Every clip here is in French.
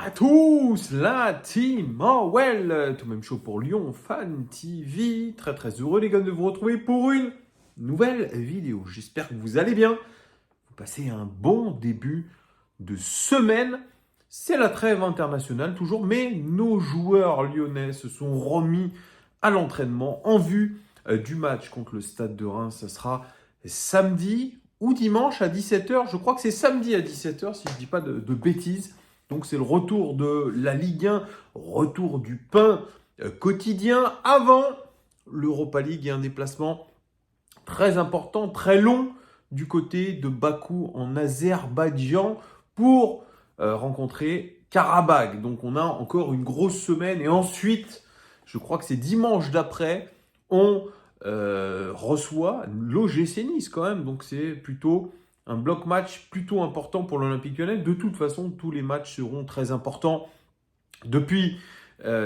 à tous, la team Orwell, tout même chaud pour Lyon Fan TV. Très très heureux les gars de vous retrouver pour une nouvelle vidéo. J'espère que vous allez bien. Vous passez un bon début de semaine. C'est la trêve internationale toujours, mais nos joueurs lyonnais se sont remis à l'entraînement en vue du match contre le Stade de Reims. Ça sera samedi ou dimanche à 17h. Je crois que c'est samedi à 17h si je ne dis pas de bêtises. Donc c'est le retour de la Ligue 1, retour du pain quotidien avant l'Europa League et un déplacement très important, très long du côté de Bakou en Azerbaïdjan pour rencontrer Karabakh. Donc on a encore une grosse semaine et ensuite, je crois que c'est dimanche d'après, on reçoit l'OGC Nice quand même. Donc c'est plutôt un bloc match plutôt important pour l'Olympique Lyonnais. De toute façon, tous les matchs seront très importants. Depuis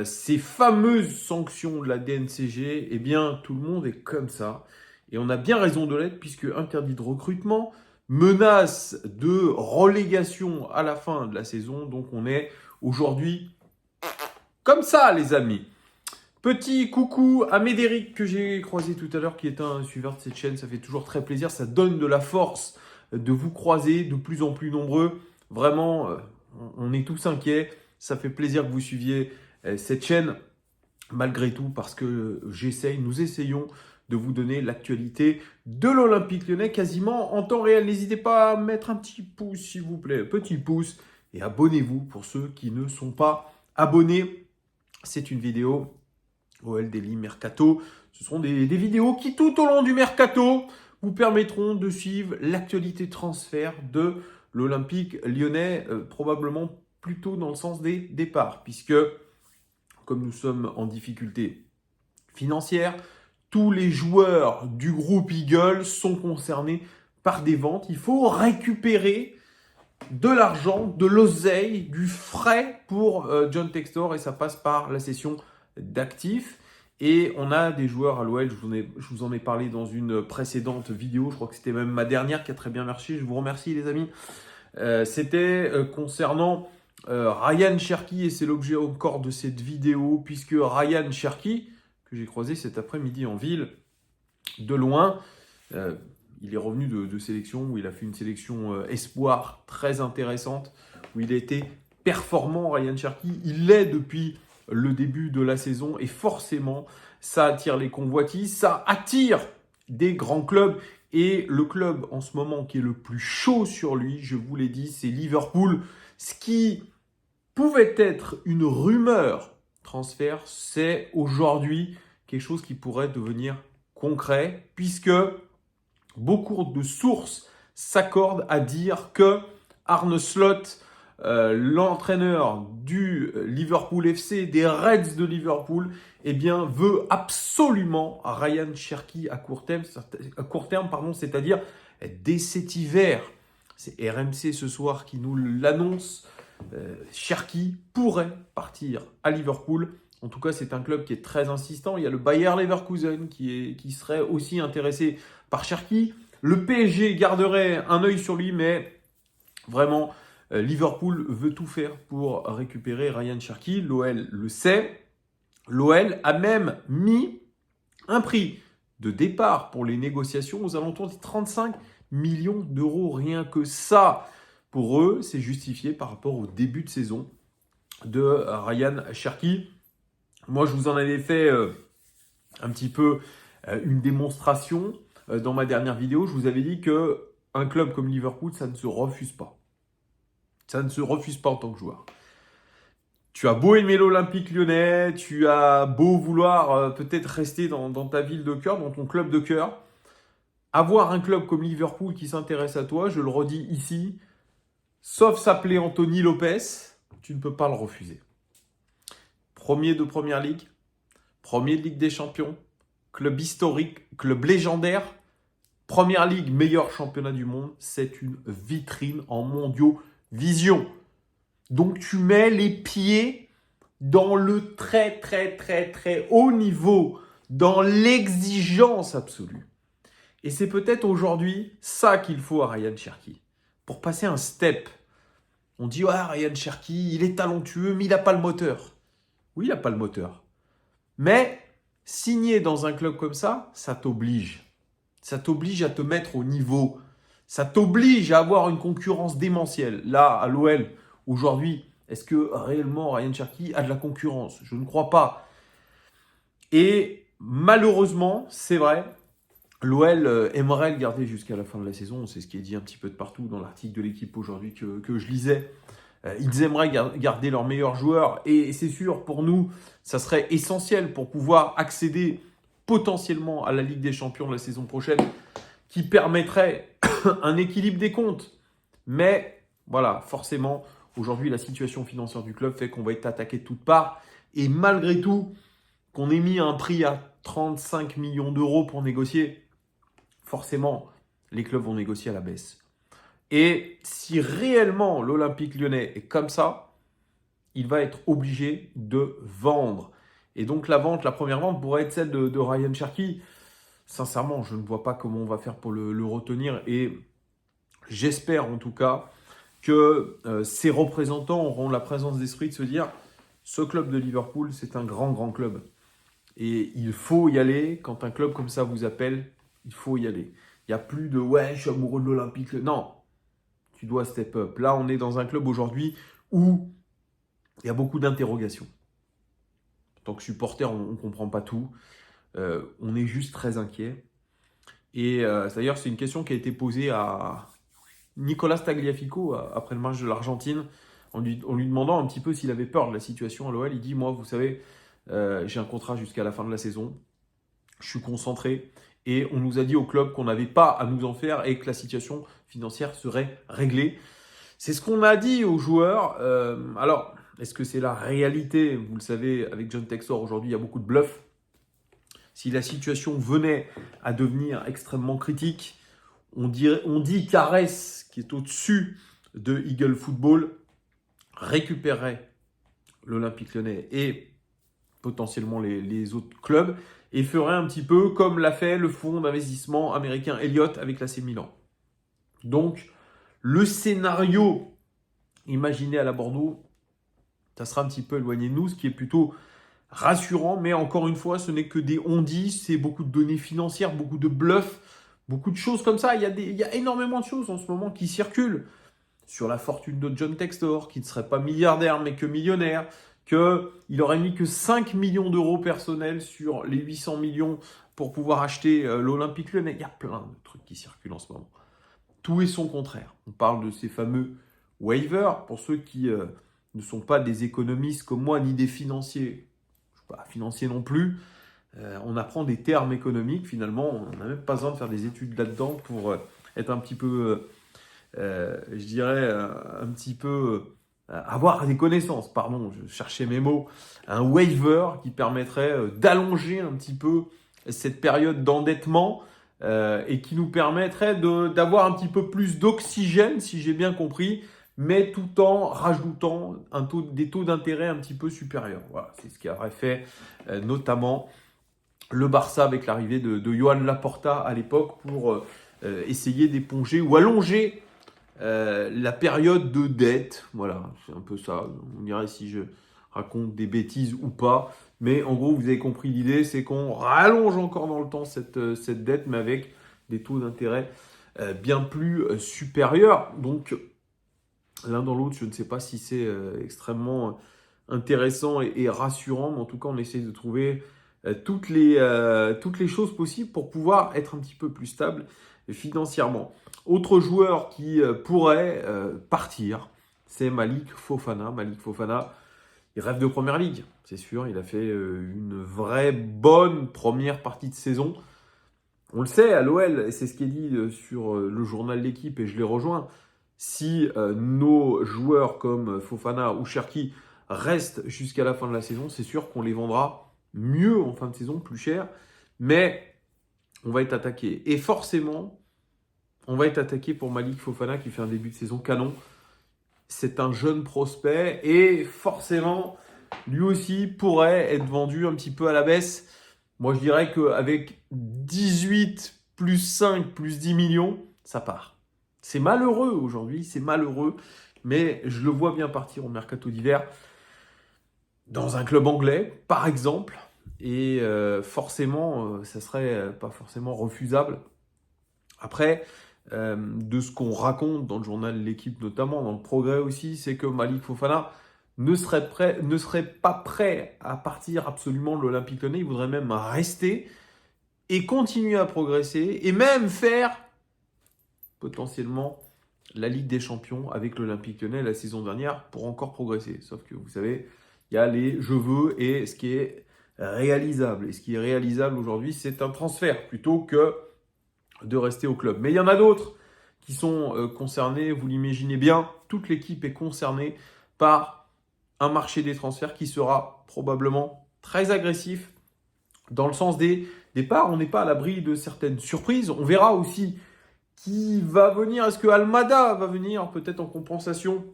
ces fameuses sanctions de la DNCG, eh bien, tout le monde est comme ça. Et on a bien raison de l'être, puisque interdit de recrutement, menace de relégation à la fin de la saison. Donc on est aujourd'hui comme ça, les amis. Petit coucou à Médéric que j'ai croisé tout à l'heure, qui est un suiveur de cette chaîne. Ça fait toujours très plaisir, ça donne de la force de vous croiser de plus en plus nombreux. Vraiment, on est tous inquiets. Ça fait plaisir que vous suiviez cette chaîne, malgré tout, parce que nous essayons de vous donner l'actualité de l'Olympique Lyonnais quasiment en temps réel. N'hésitez pas à mettre un petit pouce, s'il vous plaît, petit pouce, et abonnez-vous pour ceux qui ne sont pas abonnés. C'est une vidéo OL Daily Mercato. Ce seront des vidéos qui, tout au long du Mercato, vous permettront de suivre l'actualité transfert de l'Olympique Lyonnais, probablement plutôt dans le sens des départs, puisque comme nous sommes en difficulté financière, tous les joueurs du groupe Eagle sont concernés par des ventes. Il faut récupérer de l'argent, de l'oseille, du frais pour John Textor, et ça passe par la cession d'actifs. Et on a des joueurs à l'OL, je vous en ai parlé dans une précédente vidéo, je crois que c'était même ma dernière qui a très bien marché, je vous remercie les amis. C'était concernant Ryan Cherki, et c'est l'objet encore de cette vidéo, puisque Ryan Cherki, que j'ai croisé cet après-midi en ville, de loin, il est revenu de sélection, où il a fait une sélection espoir très intéressante, où il a été performant, Ryan Cherki. Il l'est depuis le début de la saison, et forcément, ça attire les convoitises, ça attire des grands clubs. Et le club en ce moment qui est le plus chaud sur lui, je vous l'ai dit, c'est Liverpool. Ce qui pouvait être une rumeur transfert, c'est aujourd'hui quelque chose qui pourrait devenir concret, puisque beaucoup de sources s'accordent à dire que Arne Slot, l'entraîneur du Liverpool FC, des Reds de Liverpool, eh bien, veut absolument Ryan Cherki à court terme, c'est-à-dire dès cet hiver. C'est RMC ce soir qui nous l'annonce. Cherki pourrait partir à Liverpool. En tout cas, c'est un club qui est très insistant. Il y a le Bayer Leverkusen qui serait aussi intéressé par Cherki. Le PSG garderait un œil sur lui, mais vraiment, Liverpool veut tout faire pour récupérer Ryan Cherki. L'OL le sait. L'OL a même mis un prix de départ pour les négociations aux alentours de 35 millions d'euros. Rien que ça, pour eux, c'est justifié par rapport au début de saison de Ryan Cherki. Moi, je vous en avais fait un petit peu une démonstration dans ma dernière vidéo. Je vous avais dit qu'un club comme Liverpool, ça ne se refuse pas. Ça ne se refuse pas en tant que joueur. Tu as beau aimer l'Olympique Lyonnais, tu as beau vouloir peut-être rester dans ta ville de cœur, dans ton club de cœur. Avoir un club comme Liverpool qui s'intéresse à toi, je le redis ici, sauf s'appeler Anthony Lopez, tu ne peux pas le refuser. Premier de Première Ligue, premier de Ligue des Champions, club historique, club légendaire, Première Ligue, meilleur championnat du monde, c'est une vitrine en mondiaux vision. Donc tu mets les pieds dans le très très très très haut niveau, dans l'exigence absolue. Et c'est peut-être aujourd'hui ça qu'il faut à Ryan Cherki, pour passer un step. On dit, ouais, Ryan Cherki, il est talentueux, mais il n'a pas le moteur. Oui, il n'a pas le moteur. Mais signer dans un club comme ça t'oblige. Ça t'oblige à te mettre au niveau. Ça t'oblige à avoir une concurrence démentielle. Là, à l'OL, aujourd'hui, est-ce que réellement Ryan Cherki a de la concurrence? Je ne crois pas. Et malheureusement, c'est vrai, l'OL aimerait le garder jusqu'à la fin de la saison. C'est ce qui est dit un petit peu de partout dans l'article de l'équipe aujourd'hui que je lisais. Ils aimeraient garder leurs meilleurs joueurs. Et c'est sûr, pour nous, ça serait essentiel pour pouvoir accéder potentiellement à la Ligue des Champions de la saison prochaine, qui permettrait un équilibre des comptes. Mais voilà, forcément, aujourd'hui, la situation financière du club fait qu'on va être attaqué de toutes parts. Et malgré tout, qu'on ait mis un prix à 35 millions d'euros pour négocier, forcément, les clubs vont négocier à la baisse. Et si réellement l'Olympique Lyonnais est comme ça, il va être obligé de vendre. Et donc la première vente pourrait être celle de Ryan Cherki. Sincèrement, je ne vois pas comment on va faire pour le retenir. Et j'espère en tout cas que ses représentants auront la présence d'esprit de se dire, ce club de Liverpool, c'est un grand, grand club. Et il faut y aller. Quand un club comme ça vous appelle, il faut y aller. Il n'y a plus de « ouais, je suis amoureux de l'Olympique ». Non, tu dois step up. Là, on est dans un club aujourd'hui où il y a beaucoup d'interrogations. En tant que supporter, on ne comprend pas tout. On est juste très inquiet. Et d'ailleurs, c'est une question qui a été posée à Nicolas Tagliafico après le match de l'Argentine, en lui demandant un petit peu s'il avait peur de la situation à l'OL. Il dit, moi, vous savez, j'ai un contrat jusqu'à la fin de la saison. Je suis concentré. Et on nous a dit au club qu'on n'avait pas à nous en faire et que la situation financière serait réglée. C'est ce qu'on a dit aux joueurs. Alors, est-ce que c'est la réalité? Vous le savez, avec John Textor, aujourd'hui, il y a beaucoup de bluff. Si la situation venait à devenir extrêmement critique, on dit qu'Arès, qui est au-dessus de Eagle Football, récupérerait l'Olympique Lyonnais et potentiellement les autres clubs, et ferait un petit peu comme l'a fait le fonds d'investissement américain Elliott avec l'AC Milan. Donc, le scénario imaginé à la Bordeaux, ça sera un petit peu éloigné de nous, ce qui est plutôt rassurant, mais encore une fois, ce n'est que des on-dit, c'est beaucoup de données financières, beaucoup de bluffs, beaucoup de choses comme ça. Il y a énormément de choses en ce moment qui circulent sur la fortune de John Textor, qui ne serait pas milliardaire, mais que millionnaire, qu'il aurait mis que 5 millions d'euros personnels sur les 800 millions pour pouvoir acheter l'Olympique Lyonnais. Il y a plein de trucs qui circulent en ce moment. Tout est son contraire. On parle de ces fameux waivers, pour ceux qui ne sont pas des économistes comme moi, ni des financiers. Je ne suis pas financier non plus. On apprend des termes économiques, finalement. On n'a même pas besoin de faire des études là-dedans pour être un petit peu, je dirais, un petit peu... avoir des connaissances, pardon, je cherchais mes mots, un waiver qui permettrait d'allonger un petit peu cette période d'endettement et qui nous permettrait d'avoir un petit peu plus d'oxygène, si j'ai bien compris, mais tout en rajoutant des taux d'intérêt un petit peu supérieurs. Voilà, c'est ce qui aurait fait notamment le Barça avec l'arrivée de Joan Laporta à l'époque pour essayer d'éponger ou allonger la période de dette. Voilà, c'est un peu ça. On dirait si je raconte des bêtises ou pas. Mais en gros, vous avez compris l'idée, c'est qu'on rallonge encore dans le temps cette dette, mais avec des taux d'intérêt bien plus supérieurs. Donc, l'un dans l'autre, je ne sais pas si c'est extrêmement intéressant et rassurant, mais en tout cas, on essaie de trouver toutes les choses possibles pour pouvoir être un petit peu plus stable financièrement. Autre joueur qui pourrait partir, c'est Malik Fofana. Malik Fofana, il rêve de Première Ligue, c'est sûr. Il a fait une vraie bonne première partie de saison. On le sait, à l'OL, et c'est ce qui est dit sur le journal L'Équipe, et je les rejoins, si nos joueurs comme Fofana ou Cherki restent jusqu'à la fin de la saison, c'est sûr qu'on les vendra mieux en fin de saison, plus cher, mais on va être attaqué. Et forcément, on va être attaqué pour Malik Fofana qui fait un début de saison canon. C'est un jeune prospect et forcément, lui aussi pourrait être vendu un petit peu à la baisse. Moi, je dirais qu'avec 18 plus 5 plus 10 millions, ça part. C'est malheureux aujourd'hui, c'est malheureux, mais je le vois bien partir au mercato d'hiver dans un club anglais, par exemple, et forcément, ça serait pas forcément refusable. Après, de ce qu'on raconte dans le journal L'Équipe notamment, dans le Progrès aussi, c'est que Malik Fofana ne serait pas prêt à partir absolument de l'Olympique Lyonnais. Il voudrait même rester et continuer à progresser et même faire potentiellement la Ligue des Champions avec l'Olympique Lyonnais la saison dernière pour encore progresser. Sauf que vous savez, il y a les je veux et ce qui est réalisable. Et ce qui est réalisable aujourd'hui, c'est un transfert plutôt que de rester au club. Mais il y en a d'autres qui sont concernés, vous l'imaginez bien, toute l'équipe est concernée par un marché des transferts qui sera probablement très agressif dans le sens des départs. On n'est pas à l'abri de certaines surprises. On verra aussi qui va venir. Est-ce que Almada va venir peut-être en compensation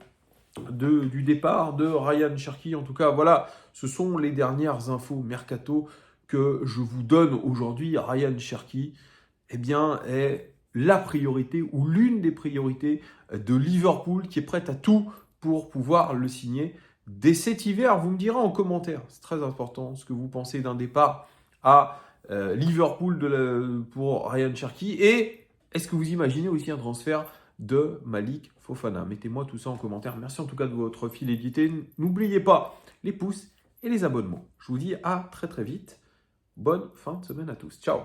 du départ de Ryan Cherki? En tout cas, voilà, ce sont les dernières infos mercato que je vous donne aujourd'hui. Ryan Cherki, eh bien, est la priorité ou l'une des priorités de Liverpool qui est prête à tout pour pouvoir le signer dès cet hiver. Vous me direz en commentaire, c'est très important, ce que vous pensez d'un départ à Liverpool pour Ryan Cherki et est-ce que vous imaginez aussi un transfert de Malik Fofana? Mettez-moi tout ça en commentaire. Merci en tout cas de votre fidélité. N'oubliez pas les pouces et les abonnements. Je vous dis à très très vite. Bonne fin de semaine à tous. Ciao!